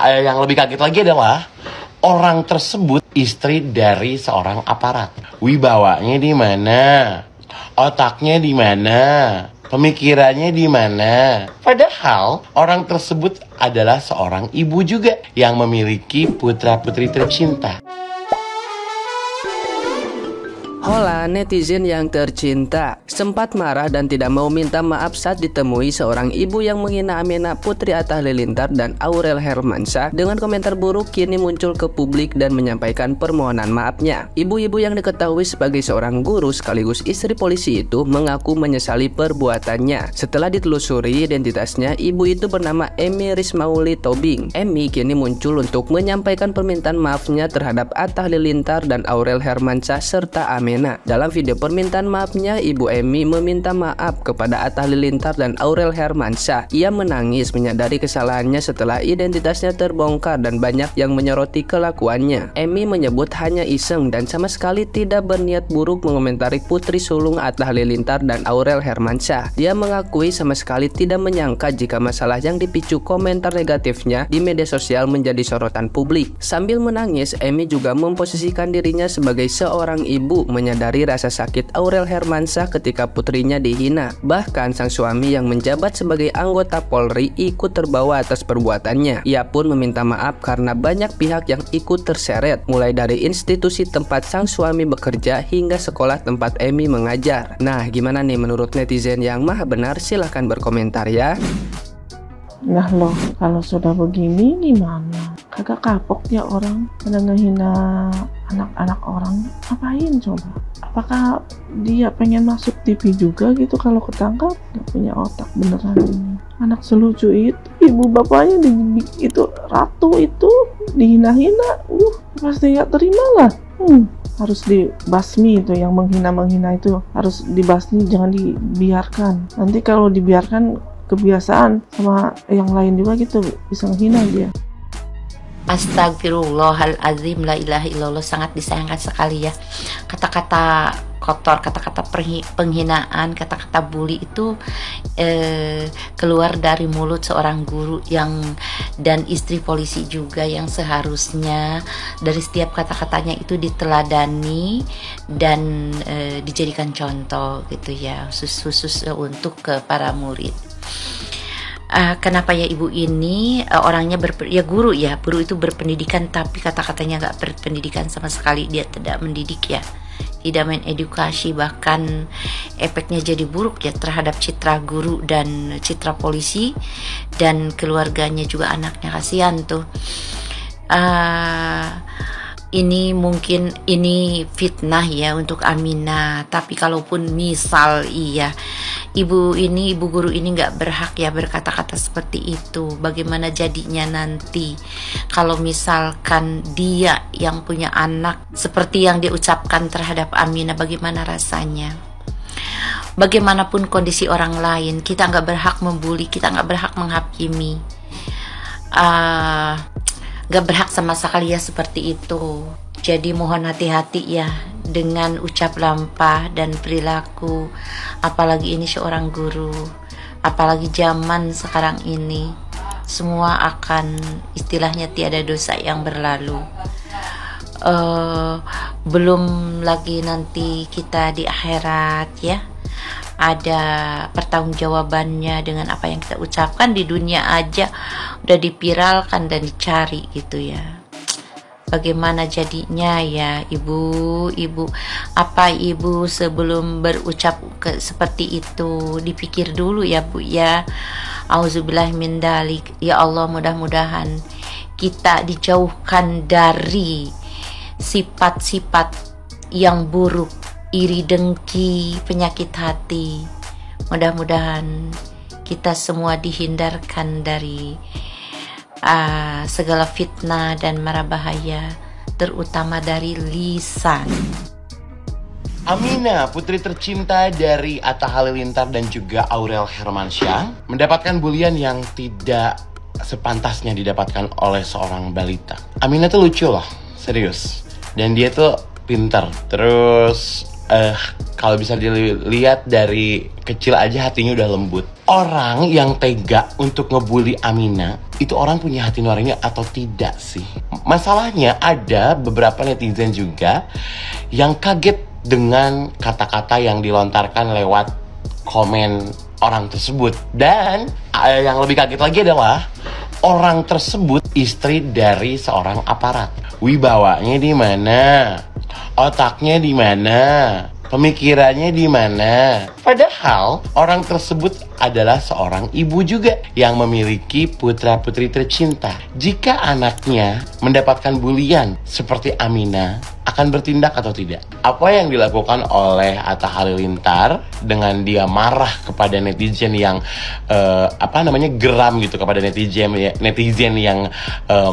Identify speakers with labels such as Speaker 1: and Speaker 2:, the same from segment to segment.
Speaker 1: yang lebih kaget lagi adalah orang tersebut istri dari seorang aparat. Wibawanya di mana? Otaknya di mana? Pemikirannya di mana? Padahal orang tersebut adalah seorang ibu juga yang memiliki putra-putri tercinta.
Speaker 2: Hola netizen yang tercinta, sempat marah dan tidak mau minta maaf saat ditemui seorang ibu yang menghina Aminah Putri Atta Halilintar dan Aurel Hermansyah dengan komentar buruk kini muncul ke publik dan menyampaikan permohonan maafnya. Ibu-ibu yang diketahui sebagai seorang guru sekaligus istri polisi itu mengaku menyesali perbuatannya. Setelah ditelusuri identitasnya, ibu itu bernama Emi Rismauli Tobing. Emi kini muncul untuk menyampaikan permintaan maafnya terhadap Atta Halilintar dan Aurel Hermansyah serta Aminah. Dalam video permintaan maafnya, Ibu Emi meminta maaf kepada Atta Halilintar dan Aurel Hermansyah. Ia menangis menyadari kesalahannya setelah identitasnya terbongkar dan banyak yang menyoroti kelakuannya. Emi menyebut hanya iseng dan sama sekali tidak berniat buruk mengomentari putri sulung Atta Halilintar dan Aurel Hermansyah. Dia mengakui sama sekali tidak menyangka jika masalah yang dipicu komentar negatifnya di media sosial menjadi sorotan publik. Sambil menangis, Emi juga memposisikan dirinya sebagai seorang ibu menyadari rasa sakit Aurel Hermansyah ketika putrinya dihina. Bahkan sang suami yang menjabat sebagai anggota Polri ikut terbawa atas perbuatannya. Ia pun meminta maaf karena banyak pihak yang ikut terseret, mulai dari institusi tempat sang suami bekerja hingga sekolah tempat Emi mengajar. Nah, gimana nih menurut netizen yang maha benar? Silahkan berkomentar ya.
Speaker 3: Nah loh, kalau sudah begini gimana? Kagak kapok ya orang pada ngehina anak-anak orang. Ngapain coba? Apakah dia pengen masuk TV juga gitu kalau ketangkap? Gak punya otak beneran ini. Anak selucu itu, ibu bapaknya itu ratu itu dihina-hina. Pasti gak terima lah. Harus dibasmi itu, yang menghina-menghina itu harus dibasmi, jangan dibiarkan. Nanti kalau dibiarkan kebiasaan sama yang lain juga gitu, bisa menghina dia.
Speaker 4: Astagfirullahaladzim, la ilaha illallah. Sangat disayangkan sekali ya, kata-kata kotor, kata-kata penghinaan, kata-kata bully itu keluar dari mulut seorang guru yang dan istri polisi juga, yang seharusnya dari setiap kata-katanya itu diteladani dan dijadikan contoh gitu ya, khusus untuk ke para murid. Kenapa ya ibu ini orangnya guru itu berpendidikan, tapi kata-katanya nggak berpendidikan sama sekali. Dia tidak mendidik ya, tidak mengedukasi, bahkan efeknya jadi buruk ya terhadap citra guru dan citra polisi dan keluarganya juga, anaknya. Kasihan tuh. Ini mungkin ini fitnah ya untuk Aminah, tapi kalaupun misal iya, ibu guru ini nggak berhak ya berkata-kata seperti itu. Bagaimana jadinya nanti kalau misalkan dia yang punya anak seperti yang diucapkan terhadap Aminah? Bagaimana rasanya? Bagaimanapun kondisi orang lain, kita nggak berhak membuli, kita nggak berhak menghakimi. Gak berhak sama sekali ya seperti itu. Jadi mohon hati-hati ya dengan ucap lampah dan perilaku, apalagi ini seorang guru, apalagi zaman sekarang ini semua akan istilahnya tiada dosa yang berlalu. Belum lagi nanti kita di akhirat ya, ada pertanggungjawabannya dengan apa yang kita ucapkan. Di dunia aja udah dipiralkan dan dicari gitu ya. Bagaimana jadinya ya ibu? Apa ibu sebelum berucap seperti itu dipikir dulu ya bu ya. Auzubillah min dalik. Ya Allah, mudah-mudahan kita dijauhkan dari sifat-sifat yang buruk, iri, dengki, penyakit hati. Mudah-mudahan kita semua dihindarkan dari segala fitnah dan mara bahaya, terutama dari lisan.
Speaker 1: Aminah, putri tercinta dari Atta Halilintar dan juga Aurel Hermansyah, mendapatkan bulian yang tidak sepantasnya didapatkan oleh seorang balita. Aminah tuh lucu loh, serius. Dan dia tuh pintar. Terus kalau bisa dilihat dari kecil aja hatinya udah lembut. Orang yang tega untuk ngebully Amina, itu orang punya hati nurani atau tidak sih? Masalahnya ada beberapa netizen juga yang kaget dengan kata-kata yang dilontarkan lewat komen orang tersebut. Dan yang lebih kaget lagi adalah orang tersebut istri dari seorang aparat. Wibawanya di mana? Otaknya di mana? Pemikirannya di mana? Padahal orang tersebut adalah seorang ibu juga yang memiliki putra-putri tercinta. Jika anaknya mendapatkan bulian seperti Amina, akan bertindak atau tidak? Apa yang dilakukan oleh Atta Halilintar dengan dia marah kepada netizen yang geram gitu kepada netizen yang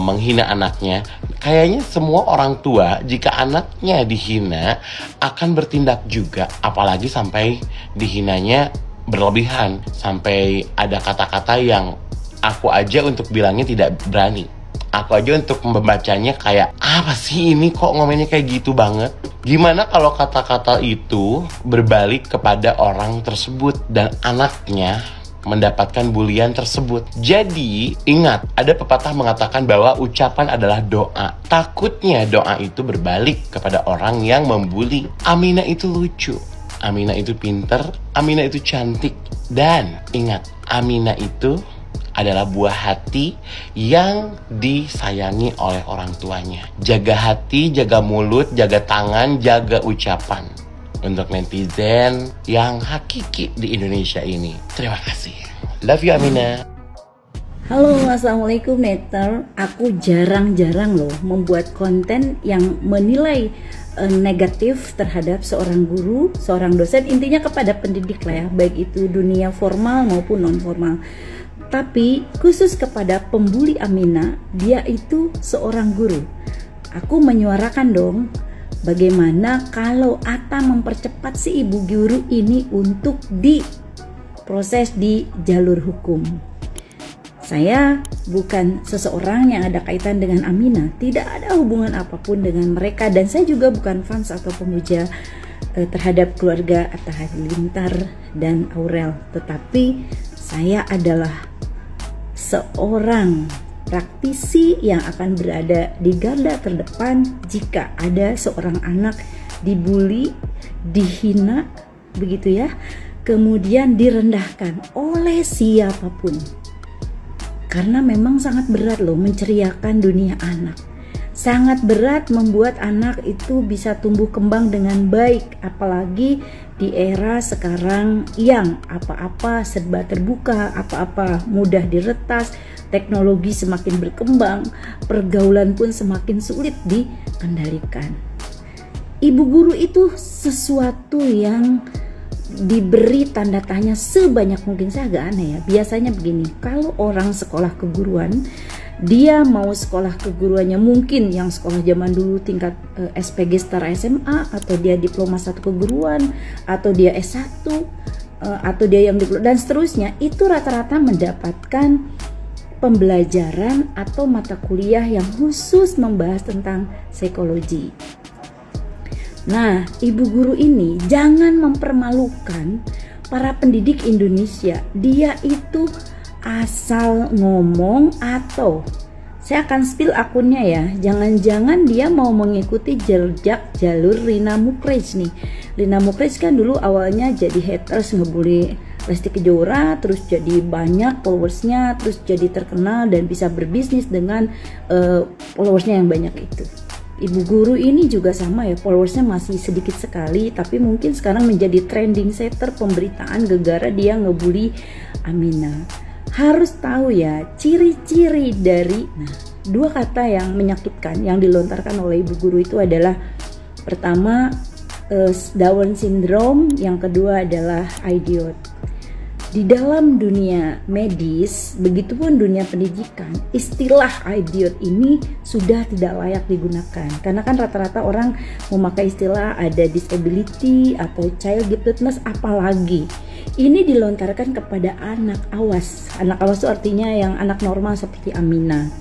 Speaker 1: menghina anaknya? Kayaknya semua orang tua jika anaknya dihina akan bertindak juga, apalagi sampai dihinanya berlebihan, sampai ada kata-kata yang aku aja untuk bilangnya tidak berani. Aku aja untuk membacanya kayak, apa sih ini kok ngomennya kayak gitu banget? Gimana kalau kata-kata itu berbalik kepada orang tersebut dan anaknya mendapatkan bulian tersebut? Jadi ingat, ada pepatah mengatakan bahwa ucapan adalah doa. Takutnya doa itu berbalik kepada orang yang membuli. Amina itu lucu, Amina itu pinter, Amina itu cantik. Dan ingat, Amina itu adalah buah hati yang disayangi oleh orang tuanya. Jaga hati, jaga mulut, jaga tangan, jaga ucapan. Untuk netizen yang hakiki di Indonesia ini. Terima kasih. Love you, Amina.
Speaker 5: Halo, assalamualaikum Netter. Aku jarang-jarang loh membuat konten yang menilai negatif terhadap seorang guru, seorang dosen, intinya kepada pendidik lah ya, baik itu dunia formal maupun non formal. Tapi khusus kepada pembuli Amina, dia itu seorang guru. Aku menyuarakan dong, bagaimana kalau Atta mempercepat si ibu guru ini untuk diproses di jalur hukum. Saya bukan seseorang yang ada kaitan dengan Amina, tidak ada hubungan apapun dengan mereka, dan saya juga bukan fans atau pemuja terhadap keluarga Atta Halilintar dan Aurel, tetapi saya adalah seorang praktisi yang akan berada di garda terdepan jika ada seorang anak dibully, dihina, begitu ya, kemudian direndahkan oleh siapapun. Karena memang sangat berat loh menceriakan dunia anak. Sangat berat membuat anak itu bisa tumbuh kembang dengan baik, apalagi di era sekarang yang apa-apa serba terbuka, apa-apa mudah diretas, teknologi semakin berkembang, pergaulan pun semakin sulit dikendalikan. Ibu guru itu sesuatu yang diberi tanda tanya sebanyak mungkin. Saya agak aneh ya, biasanya begini, kalau orang sekolah keguruan, dia mau sekolah keguruannya mungkin yang sekolah zaman dulu tingkat SPG setara SMA, atau dia diploma 1 keguruan, atau dia S1, atau dia yang diploma dan seterusnya, itu rata-rata mendapatkan pembelajaran atau mata kuliah yang khusus membahas tentang psikologi. Nah, ibu guru ini jangan mempermalukan para pendidik Indonesia. Dia itu asal ngomong, atau saya akan spill akunnya ya, jangan-jangan dia mau mengikuti jejak jalur Rina Mukrej nih. Rina Mukrej kan dulu awalnya jadi haters, ngebully Lesti Kejora, terus jadi banyak followersnya, terus jadi terkenal dan bisa berbisnis dengan followersnya yang banyak itu. Ibu guru ini juga sama ya, followersnya masih sedikit sekali, tapi mungkin sekarang menjadi trending setter pemberitaan gegara dia ngebully Amina. Harus tahu ya ciri-ciri dari dua kata yang menyakitkan yang dilontarkan oleh ibu guru itu adalah, pertama Down syndrome, yang kedua adalah idiot. Di dalam dunia medis, begitupun dunia pendidikan, istilah idiot ini sudah tidak layak digunakan. Karena kan rata-rata orang memakai istilah ada disability atau child giftedness, apalagi ini dilontarkan kepada anak awas. Anak awas itu artinya yang anak normal seperti Amina.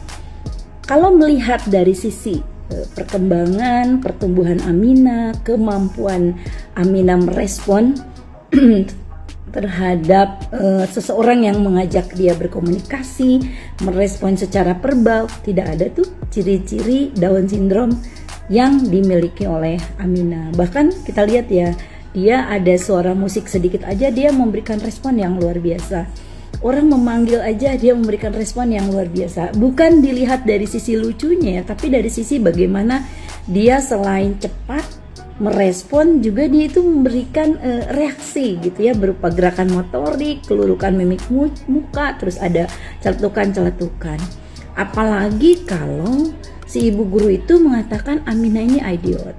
Speaker 5: Kalau melihat dari sisi perkembangan, pertumbuhan Aminah, kemampuan Aminah merespon terhadap seseorang yang mengajak dia berkomunikasi, merespon secara verbal. Tidak ada tuh ciri-ciri Down syndrome yang dimiliki oleh Aminah. Bahkan kita lihat ya, dia ada suara musik sedikit aja dia memberikan respon yang luar biasa. Orang memanggil aja dia memberikan respon yang luar biasa. Bukan dilihat dari sisi lucunya, tapi dari sisi bagaimana dia selain cepat merespon, juga dia itu memberikan reaksi gitu ya, berupa gerakan motorik, kelurukan mimik muka, terus ada celetukan-celetukan. Apalagi kalau si ibu guru itu mengatakan Aminah ini idiot.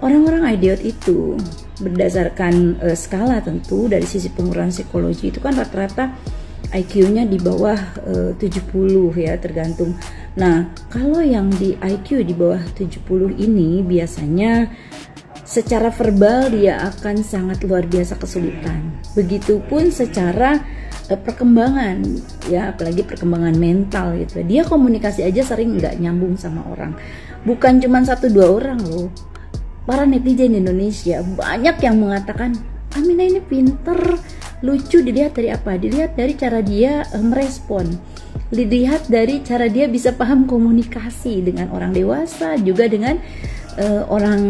Speaker 5: Orang-orang idiot itu berdasarkan skala tentu dari sisi pengurangan psikologi itu kan rata-rata IQ-nya di bawah 70 ya, tergantung. Nah, kalau yang di IQ di bawah 70 ini biasanya secara verbal dia akan sangat luar biasa kesulitan. Begitupun secara perkembangan ya, apalagi perkembangan mental gitu. Dia komunikasi aja sering nggak nyambung sama orang. Bukan cuma 1-2 orang loh. Para netizen Indonesia banyak yang mengatakan Aminah ini pinter, lucu. Dilihat dari apa? Dilihat dari cara dia merespon, dilihat dari cara dia bisa paham komunikasi dengan orang dewasa, juga dengan orang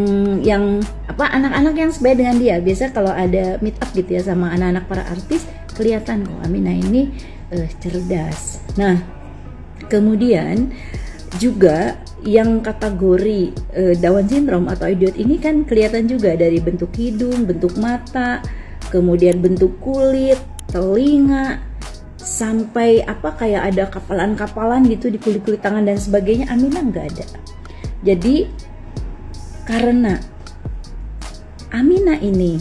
Speaker 5: yang anak-anak yang sebaya dengan dia. Biasa kalau ada meet up gitu ya sama anak-anak para artis, kelihatan kok Aminah ini cerdas. Nah, kemudian juga yang kategori Down syndrome atau idiot ini kan kelihatan juga dari bentuk hidung, bentuk mata, kemudian bentuk kulit, telinga, sampai kayak ada kapalan-kapalan gitu di kulit-kulit tangan dan sebagainya. Aminah nggak ada. Jadi karena Aminah ini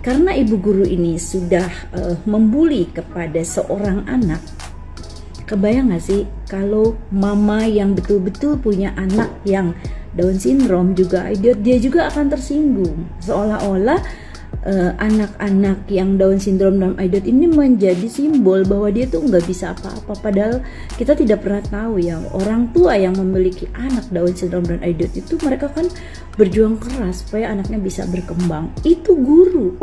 Speaker 5: karena ibu guru ini sudah membuli kepada seorang anak. Kebayang gak sih kalau mama yang betul-betul punya anak yang Down syndrome juga idiot, dia juga akan tersinggung. Seolah-olah anak-anak yang Down syndrome dan idiot ini menjadi simbol bahwa dia tuh nggak bisa apa-apa. Padahal kita tidak pernah tahu ya, orang tua yang memiliki anak Down syndrome dan idiot itu mereka kan berjuang keras supaya anaknya bisa berkembang. Itu guru.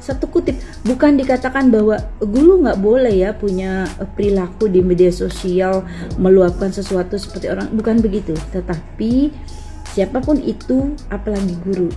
Speaker 5: Satu kutip, bukan dikatakan bahwa guru nggak boleh ya punya perilaku di media sosial meluapkan sesuatu seperti orang, bukan begitu. Tetapi siapapun itu, apalagi guru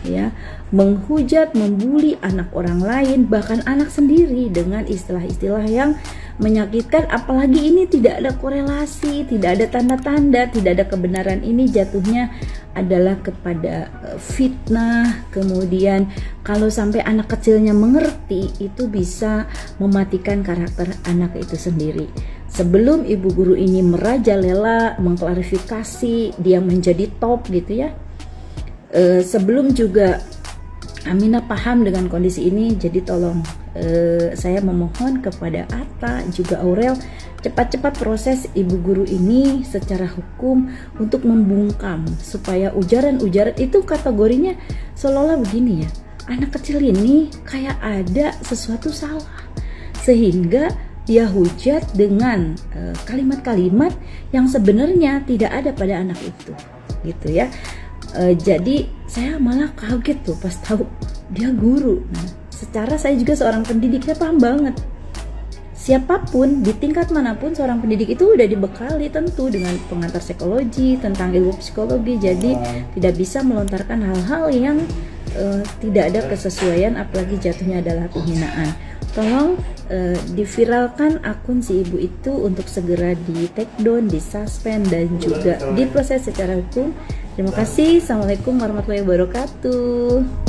Speaker 5: ya, menghujat, membuli anak orang lain, bahkan anak sendiri dengan istilah-istilah yang menyakitkan, apalagi ini tidak ada korelasi, tidak ada tanda-tanda, tidak ada kebenaran, ini jatuhnya adalah kepada fitnah. Kemudian kalau sampai anak kecilnya mengerti, itu bisa mematikan karakter anak itu sendiri. Sebelum ibu guru ini merajalela mengklarifikasi, dia menjadi top gitu ya, sebelum juga Aminah paham dengan kondisi ini, jadi tolong saya memohon kepada Atta juga Aurel, cepat-cepat proses ibu guru ini secara hukum untuk membungkam, supaya ujaran-ujaran itu kategorinya seolah-olah begini ya, anak kecil ini kayak ada sesuatu salah sehingga dia hujat dengan kalimat-kalimat yang sebenarnya tidak ada pada anak itu gitu ya. Jadi saya malah kaget tuh pas tahu dia guru. Nah, secara saya juga seorang pendidik, saya paham banget. Siapapun di tingkat manapun seorang pendidik itu udah dibekali tentu dengan pengantar psikologi, tentang ilmu psikologi. Jadi tidak bisa melontarkan hal-hal yang tidak ada kesesuaian, apalagi jatuhnya adalah penghinaan. Tolong diviralkan akun si ibu itu untuk segera di take down, di suspend, dan juga diproses secara hukum. Terima kasih. Assalamualaikum warahmatullahi wabarakatuh.